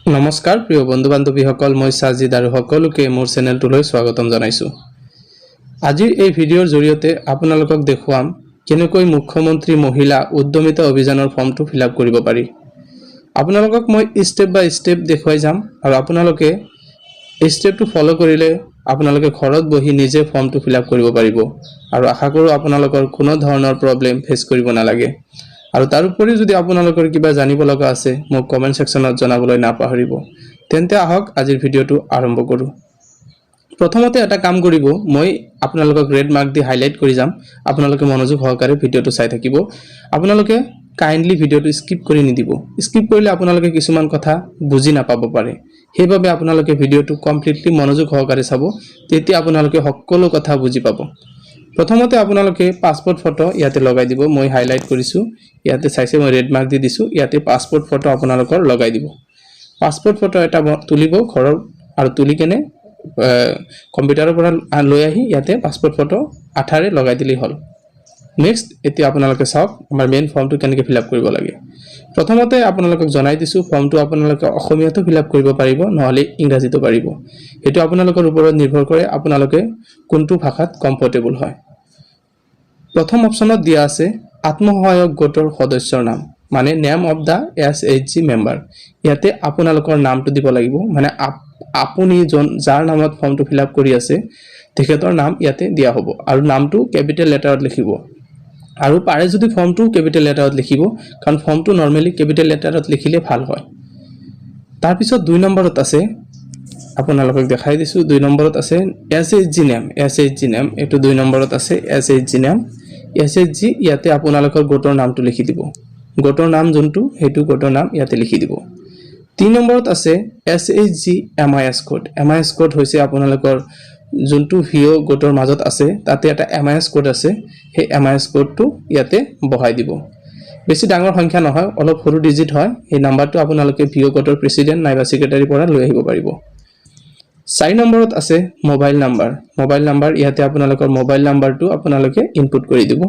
নমস্কাৰ প্ৰিয় বন্ধু বান্ধৱীসকল, মই সাজিদ আৰু সকলোকে মোৰ চেনেলটোলৈ স্বাগতম জনাইছো। আজিৰ এই ভিডিঅ'ৰ জৰিয়তে আপোনালোকক দেখুৱাম কেনেকৈ মুখ্যমন্ত্ৰী মহিলা উদ্যমিতা অভিযানৰ ফৰ্মটো ফিলআপ কৰিব পাৰি। আপোনালোকক মই ষ্টেপ বাই ষ্টেপ দেখুৱাই যাম আৰু আপোনালোকে এই ষ্টেপটো ফলো কৰিলে আপোনালোকে ঘৰত বহি নিজে ফৰ্মটো ফিলআপ কৰিব পাৰিব আৰু আশা কৰো আপোনালোকৰ কোনো ধৰণৰ প্ৰব্লেম ফেচ কৰিব নালাগে। আৰু তাৰ উপৰি যদি আপোনালোকৰ কিবা জানিব লগা আছে মোক কমেন্ট সেকশনত জনাবলৈ নাপাহৰিব। তেন্তে আহক আজিৰ ভিডিঅ'টো আৰম্ভ কৰো। প্ৰথমতে এটা কাম কৰিব, মই আপোনালোকক ৰেড মাৰ্ক দি হাইলাইট কৰি যাম। আপোনালোকে মনোযোগ সহকাৰে ভিডিঅ'টো চাই থাকিব। আপোনালোকে কাইন্ডলি ভিডিঅ'টো স্কিপ কৰি নিদিব। স্কিপ কৰিলে আপোনালোকে কিছুমান কথা বুজি নাপাব পাৰে। সেইবাবে আপোনালোকে ভিডিঅ'টো কমপ্লিটলি মনোযোগ সহকাৰে চাব, তেতিয়া আপোনালোকে সকলো কথা বুজি পাব। প্ৰথমতে আপোনালোকে পাসপোৰ্ট ফটো ইয়াতে লগাই দিব। মই হাইলাইট কৰিছো, ইয়াতে চাইছে মই ৰেড মাৰ্ক দি দিছো। ইয়াতে পাসপোৰ্ট ফটো আপোনালোকৰ লগাই দিব। পাসপোৰ্ট ফটো এটা তুলিব ঘৰৰ আৰু তুলি কেনে কম্পিউটাৰৰ পৰা লৈ আহি ইয়াতে পাসপোৰ্ট ফটো আঠাৰে লগাই দিলেই হ'ল। নেক্সট এতিয়া আপোনালোকে চাওক আমাৰ মেইন ফৰ্মটো কেনেকৈ ফিলআপ কৰিব লাগে। প্ৰথমতে আপোনালোকক জনাই দিছো ফৰ্মটো আপোনালোকে অসমীয়াতো ফিলআপ কৰিব পাৰিব, নহলে ইংৰাজীতো পাৰিব। এটো আপোনালোকৰ ওপৰত নিৰ্ভৰ কৰে আপোনালোকে কোনটো ভাষাত কমফৰ্টেবল হয়। প্ৰথম অপচনত দিয়া আছে আত্মসহায়ক গোটৰ সদস্যৰ নাম, মানে name of the SHG member. ইয়াতে আপোনালোকৰ নামটো দিব লাগিব, মানে আপুনি যাৰ নামত ফৰ্মটো ফিলআপ কৰি আছে তেখেতৰ নাম ইয়াতে দিয়া হ'ব আৰু নামটো কেপিটেল লেটাৰত লিখিব। আৰু পাৰে যদি ফৰ্মটো কেপিটেল লেটাৰত লিখিব, কাৰণ ফৰ্মটো নৰমালি কেপিটেল লেটাৰত লিখিলে ভাল হয়। তাৰ পিছত 2 নম্বৰত আছে, আপোনালোকক দেখাই দিছো 2 নম্বৰত আছে SHG নেম। SHG নেম এটো 2 নম্বৰত আছে SHG নেম। SHG ইয়াতে আপোনালোকৰ গোটৰ নামটো লিখি দিব। গোটৰ নাম যোনটো হেতু গোটৰ নাম ইয়াতে লিখি দিব। 3 নম্বৰত আছে SHG MIS code. MIS code হৈছে আপোনালোকৰ যোনটো ভিও গোটৰ মাজত আছে তাতে এটা MIS কোড আছে, সেই MIS কোডটো ইয়াতে বহাই দিব। বেছি ডাঙৰ সংখ্যা নহয়, অলপ সৰু ডিজিট হয়। এই নাম্বাৰটো আপোনালোকে ভিও গোটৰ প্ৰেসিডেন্ট নাইবা সেক্ৰেটাৰি পৰা লৈ আহিব পাৰিব। 4 নম্বৰত আছে মোবাইল নাম্বাৰ। মোবাইল নাম্বাৰ ইয়াতে আপোনালোকৰ মোবাইল নাম্বাৰটো আপোনালোকে ইনপুট কৰি দিব।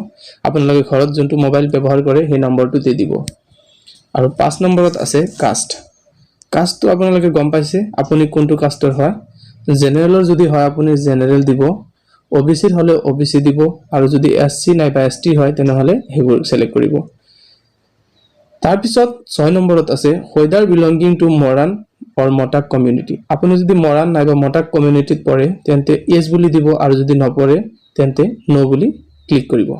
আপোনালোকে ঘৰত যোনটো মোবাইল ব্যৱহাৰ কৰে সেই নম্বৰটো দি দিব। আৰু 5 নম্বৰত আছে কাষ্ট। কাষ্টটো আপোনালোকে গম পাইছে আপুনি কোনটো কাষ্টৰ হয়। জেনাৰেলৰ যদি হয় আপুনি জেনাৰেল দিব, OBC হলে OBC দিব, আৰু যদি SC নাইবা ST হয় তেনেহলে হেবোৰ সিলেক্ট কৰিব। তাৰ পিছত 6 নম্বৰত আছে whether belonging to Moran or Motak community. আপুনি যদি মৰাণ নাইবা মটাক কমিউনিটিত পৰে তেন্তে yes বুলি দিব, আৰু যদি নপৰে তেন্তে no বুলি ক্লিক কৰিব।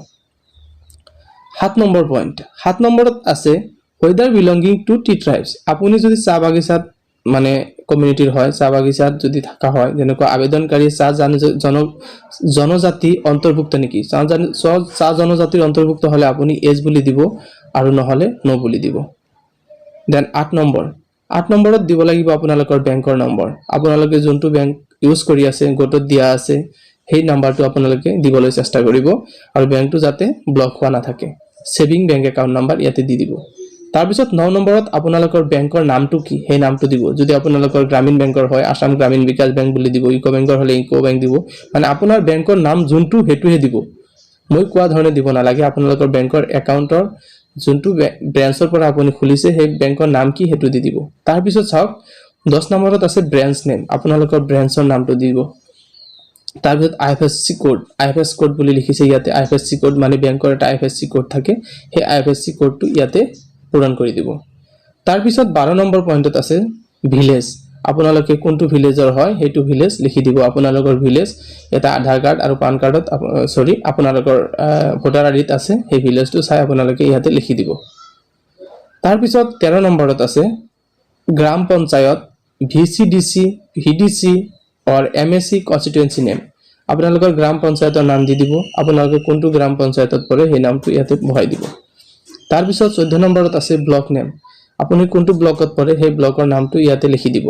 7 নম্বৰ পইণ্ট। 7 নম্বৰত আছে whether belonging to tea tribes। আপুনি যদি চাহ বাগিচাত মানে কমিউনিটিৰ হয়, চাহ বাগিচাত যদি থাকা হয়, যেনেকৈ আবেদনকাৰী চাহ জনজাতি অন্তৰ্ভুক্ত নেকি, চাহ জনজাতিৰ অন্তৰ্ভুক্ত হলে আপুনি yes বুলি দিব, আৰু নহলে no বুলি দিব। Then 8 number. 8 নম্বৰত দিব লাগিব আপোনালোকৰ বেংকৰ নম্বৰ। আপোনালোকে যোনটো বেংক ইউজ কৰি আছে গোটত দিয়া আছে সেই নাম্বাৰটো আপোনালোকে দিবলৈ চেষ্টা কৰিব, আৰু বেংকটো যাতে ব্লক হোৱা নাথাকে। সেভিং বেংক একাউন্ট নাম্বাৰ ইয়াতে দি দিব। তাৰ পিছত 9 নম্বৰত আপোনালোকৰ বেংকৰ নামটো কি সেই নামটো দিব। যদি আপোনালোকৰ গ্ৰামীণ বেংকৰ হয় আসাম গ্ৰামীণ বিকাশ বেংক বুলি দিব, ইকো বেংকৰ হলে ইকো বেংক দিব, মানে আপোনাৰ বেংকৰ নাম যোনটো হেতুহে দিব। মই কোৱা ধৰণে দিব নালাগে। আপোনালোকৰ বেংকৰ একাউন্টৰ যোনটো ব্ৰাঞ্চৰ পৰা আপুনি খুলিছে সেই বেংকৰ নাম কি হেতু দি দিব। তাৰ পিছত চাওক 10 নম্বৰত আছে ব্ৰাঞ্চ নেম। আপোনালোকৰ ব্ৰাঞ্চৰ নামটো দিব। তাৰ পিছত IFSC কোড। IFSC কোড বুলি লিখিছে ইয়াতে। IFSC কোড মানে বেংকৰ এটা IFSC কোড থাকে, সেই IFSC কোডটো ইয়াতে পূৰণ কৰি দিব। তাৰ পিছত 12 নম্বৰ পইণ্টত আছে ভিলেজ। আপোনালোকে কোনটো ভিলেজৰ হয় হেতু ভিলেজ লিখি দিব। আপোনালোকৰ ভিলেজ এটা আধাৰ কাৰ্ড আৰু পান কাৰ্ডত আপোনালোকৰ ভোটাৰ আইডিত আছে, সেই ভিলেজটো চাই আপোনালোকে ইয়াতে লিখি দিব। তাৰ পিছত 13 নম্বৰত আছে গ্ৰাম panchayat, VCDC, VDC or MSC constituency name। আপোনালোকৰ গ্ৰাম পঞ্চায়তৰ নাম দি দিব। আপোনালোকে কোনটো গ্ৰাম পঞ্চায়তত পৰে সেই নামটো ইয়াতে বহাই দিব। তাৰ পিছত 14 নম্বৰত আছে ব্লক নেম। আপুনি কোনটো ব্লকত পৰে সেই ব্লকৰ নামটো ইয়াতে লিখি দিব।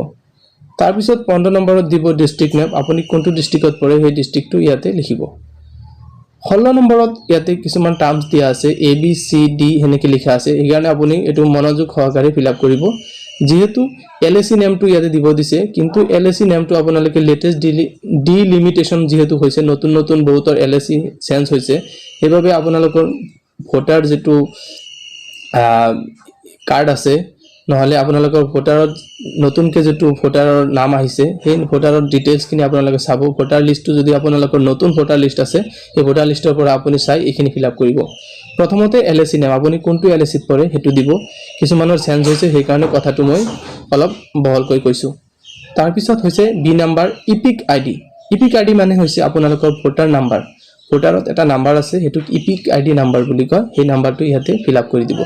তাৰ পিছত 15 নম্বৰত দিব ডিস্ট্ৰিক্ট নেম। আপুনি কোনটো ডিস্ট্ৰিক্টত পৰে সেই ডিস্ট্ৰিক্টটো ইয়াতে লিখিব। 16 নম্বৰত ইয়াতে কিছুমান টাৰ্মছ দিয়া আছে, ABCD হেনেকে লিখা আছে, এইকাৰণে আপুনি এটো মনোযোগ সহকাৰে ফিলআপ কৰিব। যেহেতু LAC নেমটো ইয়াতে দিব দিছে, কিন্তু LAC নেমটো আপোনালোকে লেটেষ্ট ডিলিমিটেশন যেহেতু হৈছে, নতুন নতুন বহুতৰ LAC চেঞ্জ হৈছে, সেইভাবে আপোনালোকৰ ভোটাৰ যেটো কাৰ্ড আছে নহলে আপোনালোকৰ ভোটাৰত নতুনকে যেটো ভোটাৰৰ নাম আহিছে সেই ভোটাৰৰ ডিটেইলছ খিনি আপোনালোকে চাব ভোটাৰ লিষ্টটো যদি আপোনালোকৰ নতুন ভোটাৰ লিষ্ট আছে এই ভোটাৰ লিষ্টৰ পৰা আপুনি চাই এইখিনি ফিল আপ কৰিব প্ৰথমতে এলএসি নাম আপুনি কোনটো এলএসিত পৰে হেতু দিব কিছুমানৰ চেঞ্জ হৈছে সেই কাৰণে কথাটো মই অলপ বহলকৈ কৈছো তাৰ পিছত হৈছে বি নাম্বাৰ ইপিক আইডি মানে হৈছে আপোনালোকৰ ভোটাৰ নাম্বাৰ ভোটাৰত এটা নাম্বাৰ আছে হেতুক ইপিক আইডি নাম্বাৰ বুলি কয় সেই নাম্বাৰটো ইয়াতে ফিল আপ কৰি দিব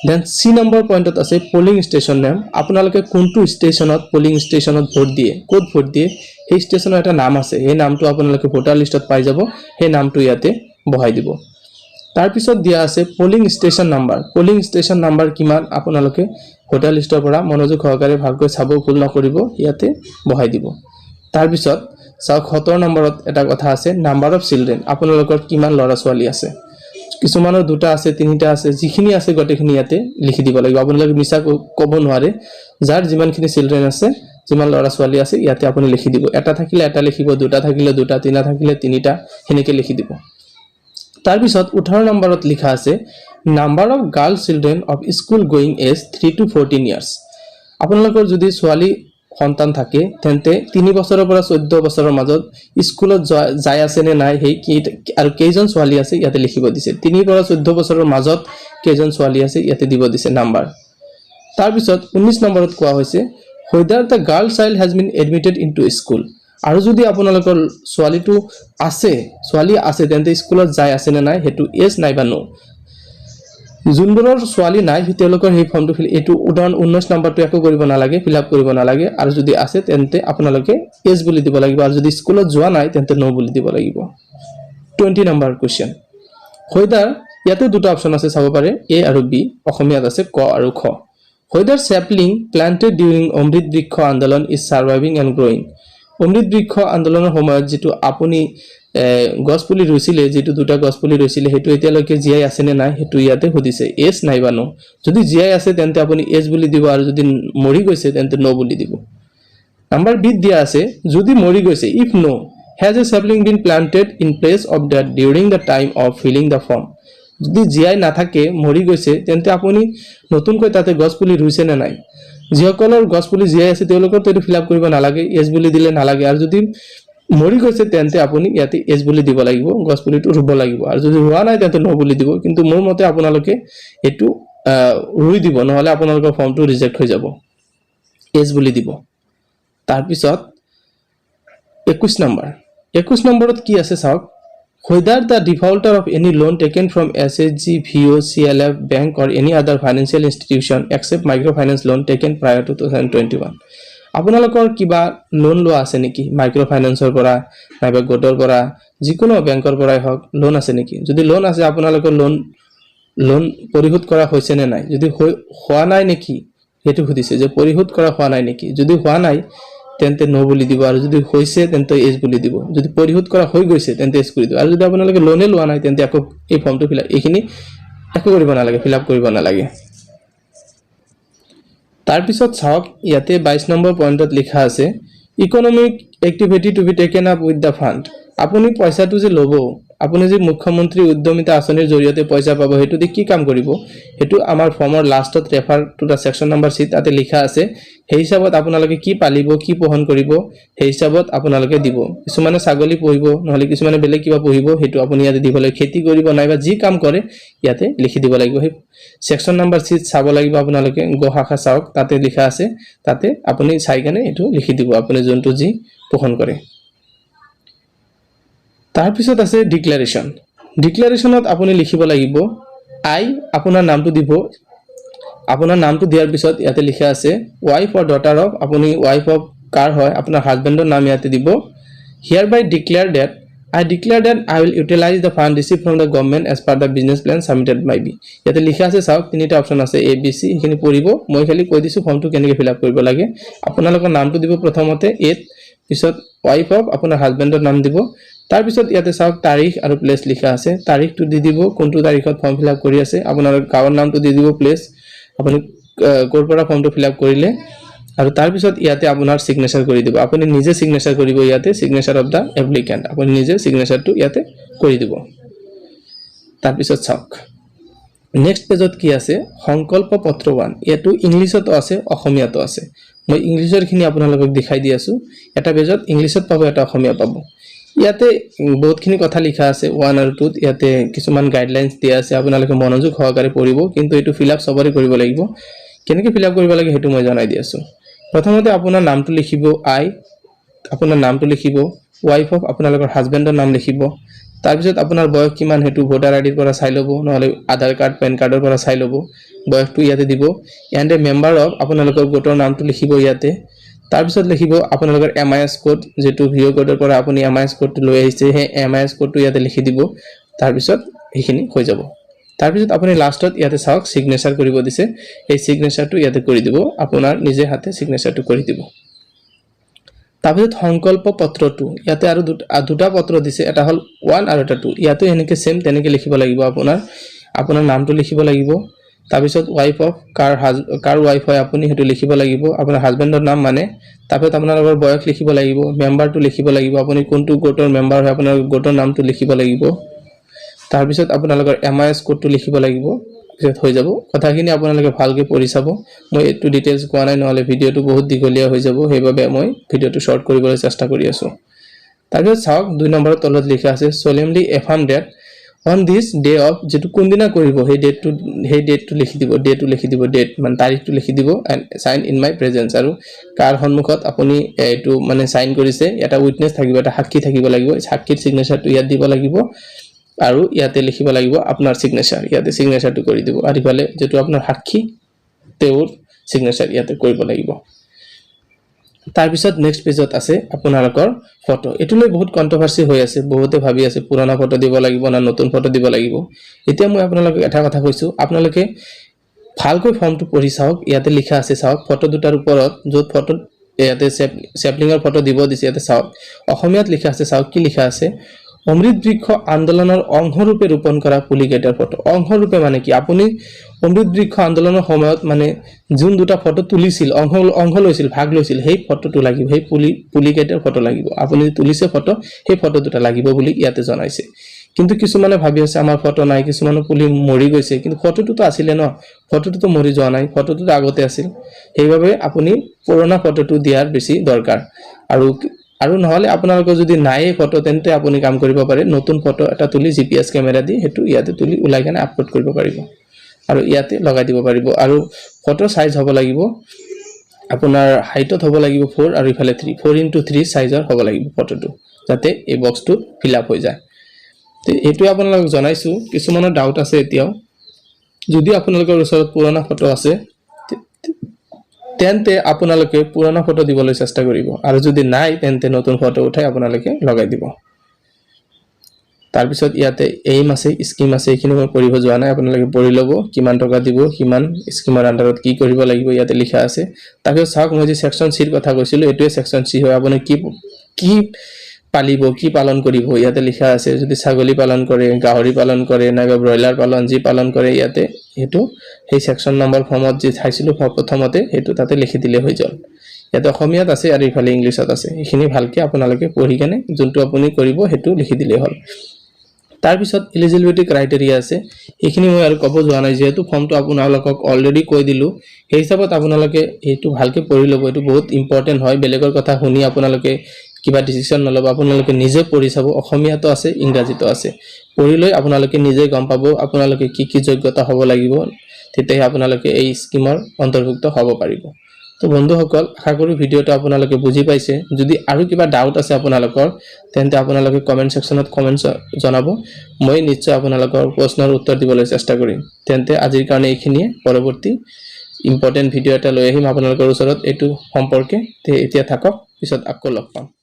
দেন সি নম্বৰ পইণ্টত আছে পোলিং ষ্টেচন নেম আপোনালোকে কোনটো ষ্টেচনত পোলিং ষ্টেচনত ভোট দিয়ে কোড ভোট দিয়ে সেই ষ্টেচনৰ এটা নাম আছে এই নামটো আপোনালোকে ভোটাৰ লিষ্টত পাই যাব সেই নামটো ইয়াতে বহাই দিব তাৰ পিছত দিয়া আছে পোলিং ষ্টেচন নাম্বাৰ কিমান আপোনালোকে ভোটাৰ লিষ্টৰ পৰা মনোযোগ সহকাৰে ভালকৈ চাব ভুল নকৰিব ইয়াতে বহাই দিব তাৰ পিছত ৭৭ নম্বৰত এটা কথা আছে নাম্বাৰ অফ চিলড্ৰেন আপোনালোকৰ কিমান লৰা ছোৱালী আছে কিছুমানৰ দুটা আছে তিনিটা আছে যিখিনি আছে গটেখিনি ইয়াতে লিখি দিব লাগিব আপোনালোকে মিছা ক'ব নোৱাৰে যাৰ যিমানখিনি চিলড্ৰেন আছে যিমান লৰা ছোৱালী আছে ইয়াতে আপুনি লিখি দিব এটা থাকিলে এটা লিখিব দুটা থাকিলে দুটা তিনিটা থাকিলে তিনিটা হেনেকে লিখি দিব তাৰ পিছত ১৮ নম্বৰত লিখা আছে number of girl children of school going age 3 to 14 years আপোনালোকৰ যদি ছোৱালী সন্তান থাকে তেন্তে 3 বছৰৰ পৰা 14 বছৰৰ মাজত স্কুলত যায় আছে নে নাই হেই আৰু কেইজন ছোৱালী আছে ইয়াতে লিখিব দিছে 3 পৰা 14 বছৰৰ মাজত কেইজন ছোৱালী আছে ইয়াতে দিব দিছে নাম্বাৰ তাৰ পিছত 19 নম্বৰত কোৱা হৈছে whether the girl child has been admitted into school আৰু যদি আপোনালোকৰ ছোৱালী আছে তেন্তে স্কুলত যায় আছে নে নাই হেতু এজ নাইবা নো জুনবোৰৰ ছোৱালী নাই তেওঁলোকৰ এই ফৰ্মটো এটো উদাহৰণ 19 নম্বৰটো একো কৰিব নালাগে ফিল আপ কৰিব নালাগে আৰু যদি আছে তেন্তে আপোনালোকে এজ বুলি দিব লাগিব আৰু যদি স্কুলত যোৱা নাই তেন্তে নো বুলি দিব লাগিব 20 নম্বৰ কোৱেশ্চন whether ইয়াতে দুটা অপচন আছে চাব পাৰে এ আৰু বি অসমীয়াত আছে ক আৰু খ whether sapling planted during অমৃত বৃক্ষ আন্দোলন is surviving and growing অমৃত বৃক্ষ আন্দোলনৰ সময়ত যেটো আপুনি গছপুলি ৰুইছিলে যেটো দুটা গছপুলি ৰুইছিলে হেতু এতিয়ালৈকে জিআই আছে নে নাই হেতু ইয়াতে সুধিছে এস নাইবা নো যদি জিআই আছে তেন্তে আপুনি এস বুলি দিব আৰু যদি মৰি গৈছে তেন্তে নো বুলি দিব নাম্বাৰ বি দিয়া আছে যদি মৰি গৈছে if no has a sapling been planted in place of that during the time of filling the form যদি জিআই না থাকে মৰি গৈছে তেন্তে আপুনি নতুনকৈ তাতে গছপুলি ৰুইছে নে নাই যিসকলৰ গছপুলি জিআই আছে তেওঁলোকৰ তো ফিল আপ কৰিব নালাগে এস বুলি দিলে নালাগে আৰু যদি মৰি গৈছে তেন্তে আপুনি ইয়াতে এস বুলি দিব লাগিব গছপুলিটো ৰুব লাগিব আৰু যদি হোৱা নাই তেন্তে নো বুলি দিব কিন্তু মোৰ মতে আপোনালোকে এটো ৰুই দিব নহলে আপোনালোকৰ ফৰ্মটো ৰিজেক্ট হৈ যাব এস বুলি দিব তাৰ পিছত 21 নম্বৰত কি আছে চাওক whether the defaulter of any loan taken from SHG, VO, CLF, bank or any other financial institution except microfinance loan taken prior to 2021 আপোনালোকৰ কিবা লোন লোৱা আছে নেকি মাইক্ৰোফাইনান্সৰ পৰা নাইবা গোটৰ পৰা যিকোনো বেংকৰ পৰাই হওক লোন আছে নেকি যদি লোন আছে আপোনালোকৰ লোন পৰিশোধ কৰা হৈছে নে নাই যদি হোৱা নাই নেকি হেতু সুধিছে যে পৰিশোধ কৰা হোৱা নাই নেকি যদি হোৱা নাই তেন্তে নো বুলি দিব আৰু যদি হৈছে তেন্তে এস বুলি দিব যদি পৰিশোধ কৰা হৈ গৈছে তেন্তে এস কৰি দিব আৰু যদি আপোনালোকে লোনে লোৱা নাই তেন্তে আকৌ এই ফৰ্মটো ফিল এইখিনি একো কৰিব নালাগে ফিল আপ কৰিব নালাগে তাৰ পিছত চাওক ইয়াতে 22 নম্বৰ পইণ্টত লিখা আছে economic activity to be taken up with the fund আপুনি পইচাটো যে লব আপুনি যে মুখ্যমন্ত্ৰী উদ্যমিতা আঁচনিৰ জৰিয়তে পইচা পাব হেতু দি কি কাম কৰিব হেতু আমাৰ ফৰ্মৰ লাষ্টত refer to the section number C তাতে লিখা আছে সেই হিচাপত আপোনালোকে কি পালিব কি পোহন কৰিব সেই হিচাপত আপোনালোকে দিব কিছুমানে ছাগলী পোহিব নহলে কিছুমানে বেলেগ কিবা পোহিব হেতু আপুনি ইয়াতে দিবলৈ খেতি কৰিব নাইবা যি কাম কৰে ইয়াতে লিখি দিব লাগিব সেই সেকশন নম্বৰ সি চাব লাগিব আপোনালোকে গো শাখা চাওক তাতে লিখা আছে তাতে আপুনি চাই কেনে এটো লিখি দিব আপুনি যোনটো যি পোহন কৰে তাৰ পিছত আছে ডিক্লাৰেশনত আপুনি লিখিব লাগিব আই আপোনাৰ নামটো দিব আপোনাৰ নামটো দিয়াৰ পিছত ইয়াতে লিখা আছে ওয়াইফ অৰ ডটাৰ অফ আপুনি ওয়াইফ অফ কাৰ হয় আপোনাৰ হাজবেণ্ডৰ নাম ইয়াতে দিব hereby declare that I declare that I will utilize the fund received from the government as per the business plan submitted by me ইয়াতে লিখা আছে চাওক তিনিটা অপচন আছে এ বি সি এখিনি পঢ়িব মই খালি কৈ দিছো ফৰ্মটো কেনেকৈ ফিল আপ কৰিব লাগে আপোনালোকৰ নামটো দিব প্ৰথমতে এত পিছত ওয়াইফ অফ আপোনাৰ হাজবেণ্ডৰ নাম দিব তাৰ পিছত ইয়াতে চাওক তাৰিখ আৰু প্লেস লিখা আছে তাৰিখটো দি দিব কোনটো তাৰিখত ফৰ্ম ফিল আপ কৰি আছে আপোনাৰ গাঁৱৰ নামটো দি দিব প্লেস আপুনি কোৰ পৰা ফৰ্মটো ফিল আপ কৰিলে আৰু তাৰ পিছত ইয়াতে আপোনাৰ সিগনেচাৰ কৰি দিব আপুনি নিজে সিগনেচাৰ কৰিব ইয়াতে সিগনেচাৰ অফ দা এপ্লিকেন্ট আপুনি নিজে সিগনেচাৰটো ইয়াতে কৰি দিব তাৰ পিছত চাওক নেক্সট পেজত কি আছে সংকল্প পত্ৰ 1 এটো ইংলিশতো আছে অসমীয়াতো আছে মই ইংলিশৰ খিনি আপোনালোকক দেখাই দি আছো এটা পেজত ইংলিশত পাব এটা অসমীয়া পাব ইয়াতে বহুতখিনি কথা লিখা আছে 1 আৰু 2 ইয়াতে কিছুমান গাইডলাইনস দিয়া আছে আপোনালোকে মনোযোগ সহকাৰে পঢ়িব কিন্তু এটো ফিল আপ সবৰে কৰিব লাগিব কেনেকৈ ফিল আপ কৰিব লাগে হেতু মই জনাই দি আছো প্ৰথমতে আপোনাৰ নামটো লিখিব আই আপোনাৰ নামটো লিখিব ওয়াইফ অফ আপোনালোকৰ হাজবেণ্ডৰ নাম লিখিব তাৰ পিছত আপোনাৰ বয়স কিমান হেতু ভোটাৰ আইডিৰ পৰা চাই লব নহলে আধাৰ কাৰ্ড পেন কাৰ্ডৰ পৰা চাই লব বয়সটো ইয়াতে দিব এন্ড মেম্বাৰ অফ আপোনালোকৰ গোটৰ নামটো লিখিব ইয়াতে তাৰ পিছত লিখিব আপোনালোকৰ এমআইএস কোড যেটো ভিও কোডৰ পৰা আপুনি এমআইএস কোডটো লৈ আহিছে হে এমআইএস কোডটো ইয়াতে লিখি দিব তাৰ পিছত এইখিনি হৈ যাব তাৰ পিছত আপুনি লাষ্টত ইয়াতে চাওক সিগনেচাৰ কৰিব দিছে এই সিগনেচাৰটো ইয়াতে কৰি দিব আপোনাৰ নিজে হাতে সিগনেচাৰটো কৰি দিব তাৰপিছত সংকল্প পত্ৰটো ইয়াতে আৰু দুটা পত্ৰ দিছে এটা হল 1 আৰু এটা 2 ইয়াতে এনেকে সেম তেনেকে লিখিব লাগিব আপোনাৰ নামটো লিখিব লাগিব তাৰপিছত ওয়াইফ অফ কাৰ ওয়াইফ হয় আপুনি হেতু লিখিব লাগিব আপোনাৰ হাজবেণ্ডৰ নাম মানে তাৰপিছত আপোনালোকৰ বয়স লিখিব লাগিব মেম্বাৰটো লিখিব লাগিব আপুনি কোনটো গোটৰ মেম্বাৰ হয় আপোনাৰ গোটৰ নামটো লিখিব লাগিব তাৰপিছত আপোনালোকৰ এমআইএস কোডটো লিখিব লাগিব পিছত হৈ যাব কথাখিনি আপোনালোকে ভালকে পঢ়ি চাব মই এটো ডিটেইলছ কোৱা নাই নহলে ভিডিওটো বহুত দীঘলীয়া হৈ যাব সেইবাবে মই ভিডিওটো শৰ্ট কৰিবলৈ চেষ্টা কৰি আছো তাৰপিছত চাওক 2 নম্বৰৰ তলত লিখা আছে solemnly affirm that on this day of যেটো কোনদিনা কৰিব সেই ডেটটো লিখি দিব ডেট মানে তাৰিখটো লিখি দিব and sign in my presence আৰু কাৰ সন্মুখত আপুনি এটো মানে সাইন কৰিছে এটা উইটনেছ থাকিব এটা সাক্ষী থাকিব লাগিব সাক্ষীৰ সিগনেচাৰটো ইয়াত দিব লাগিব আৰু ইয়াতে লিখিব লাগিব আপোনাৰ সিগনেচাৰ ইয়াতে সিগনেচাৰটো কৰি দিব আৰু ইফালে যেটো আপোনাৰ সাক্ষী তেওঁৰ সিগনেচাৰ ইয়াতে কৰিব লাগিব তাৰ পিছত নেক্সট পেজত আছে আপোনালোকৰ ফটো এটো লৈ বহুত কন্ট্ৰভাৰ্সি হৈ আছে বহুতে ভাবি আছে পুৰণা ফটো দিব লাগিব না নতুন ফটো দিব লাগিব এতিয়া মই আপোনালোকক এটা কথা কৈছো আপোনালোকে ভালকৈ ফৰ্মটো পঢ়ি চাওক ইয়াতে লিখা আছে চাওক ফটো দুটাৰ ওপৰত যত ফটো ইয়াতে স্যাপলিংৰ ফটো দিব দিছে ইয়াতে চাওক অসমীয়াত লিখা আছে চাওক কি লিখা আছে অমৃত বৃক্ষ আন্দোলনৰ অংশৰূপে ৰোপণ কৰা পুলিকেটাৰ ফটো অংশৰূপে মানে কি আপুনি অমৃত বৃক্ষ আন্দোলনৰ সময়ত মানে জুন দুটা ফটো তুলিছিল অংশ লৈছিল ভাগ লৈছিল সেই ফটোটো লাগিব সেই পুলিকেটাৰ ফটো লাগিব আপুনি তুলিছে ফটো সেই ফটো দুটা লাগিব বুলি ইয়াতে জনাইছে কিন্তু কিছুমানে ভাবি আছে আমাৰ ফটো নাই কিছুমানে পুলি মৰি গৈছে কিন্তু ফটোটো তো আছিল ন ফটোটো তো মৰি যোৱা নাই ফটোটো তো আগতে আছিল সেইভাবে আপুনি পুৰণা ফটোটো দিয়াৰ বেছি দৰকাৰ আৰু নহলে আপোনালোকৰ যদি নাই ফটো তেন্তে আপুনি কাম কৰিব পাৰে নতুন ফটো এটা তুলি জিপিএস ক্যামেৰা দি হেতু ইয়াতে তুলি উলাই কেনে আপলোড কৰিব পাৰিব আৰু ইয়াতে লগাই দিব পাৰিব আৰু ফটো সাইজ হ'ব লাগিব আপোনাৰ হাইটত হ'ব লাগিব 4 আৰু ইফালে 3 4x3 সাইজৰ হ'ব লাগিব ফটোটো যাতে এই বক্সটো ফিল আপ হৈ যায় তে এটো আপোনালোকক জনাইছো কিছুমানৰ ডাউট আছে এতিয়াও যদি আপোনালোকৰ ওচৰত পুৰণা ফটো আছে তেন্তে আপোনালোকে পুৰণা ফটো দিবলৈ চেষ্টা কৰিব আৰু যদি নাই তেন্তে নতুন ফটো উঠাই আপোনালোকে লগাই দিব তাৰ পিছত ইয়াতে এইম আছে স্কিম আছে এখিনি মই পঢ়িব যোৱা নাই আপোনালোকে পঢ়ি লব কিমান টকা দিব কিমান স্কিমৰ আন্ডাৰত কি কৰিব লাগিব ইয়াতে লিখা আছে তাকে চাওক মই যে সেকশন সি ৰ কথা কৈছিলো এটোৱে সেকশন সি হয় আপুনি কি পালিব কি পালন কৰিব ইয়াতে লিখা আছে যদি ছাগলী পালন কৰে গাহৰি পালন কৰে নাইবা ব্ৰইলাৰ পালন যি পালন কৰে ইয়াতে হেতু সেই সেকশন নম্বৰ ফৰ্মত যে চাইছিলো প্ৰথমতে হেতু তাতে লিখি দিলে হৈ যায় ইয়াতে অসমীয়াত আছে আৰু ইফালে ইংলিশত আছে এখিনি ভালকে আপোনালোকে পঢ়ি কেনে যোনটো আপুনি কৰিব হেতু লিখি দিলে হ'ল তাৰ পিছত এলিজিবিলিটি ক্ৰাইটেৰিয়া আছে এখিনি মই আৰু কব যোৱা নাই যেহেতু ফৰ্মটো আপোনালোকক অলৰেডি কৈ দিলো এই হিচাপত আপোনালোকে এটো ভালকে পঢ়ি লব এটো বহুত ইম্পৰ্টেন্ট হয় বেলেগৰ কথা শুনি আপোনালোকে কিবা ডিসিশন নলব আপোনালোকে নিজে পঢ়ি চাব অসমীয়াতো আছে ইংৰাজীতো আছে পঢ়ি লৈ আপোনালোকে নিজে গম পাব আপোনালোকে কি যোগ্যতা হ'ব লাগিব তেতিয়া আপোনালোকে এই স্কিমৰ অন্তৰ্ভুক্ত হ'ব পাৰিব তো বন্ধুসকল আশা কৰো ভিডিওটো আপোনালোকে বুজি পাইছে যদি আৰু কিবা ডাউট আছে আপোনালোকৰ তেন্তে আপোনালোকে কমেন্ট সেকশনত কমেন্ট জনাব মই নিশ্চয় আপোনালোকৰ প্ৰশ্নৰ উত্তৰ দিবলৈ চেষ্টা কৰিম তেন্তে আজিৰ কাৰণে এইখিনিয়ে পৰৱৰ্তী ইম্পৰ্টেন্ট ভিডিও এটা লৈ আহিম আপোনালোকৰ ওচৰত এটো সম্পৰ্কে তে এতিয়া থাকক পিছত আকৌ লগ পাম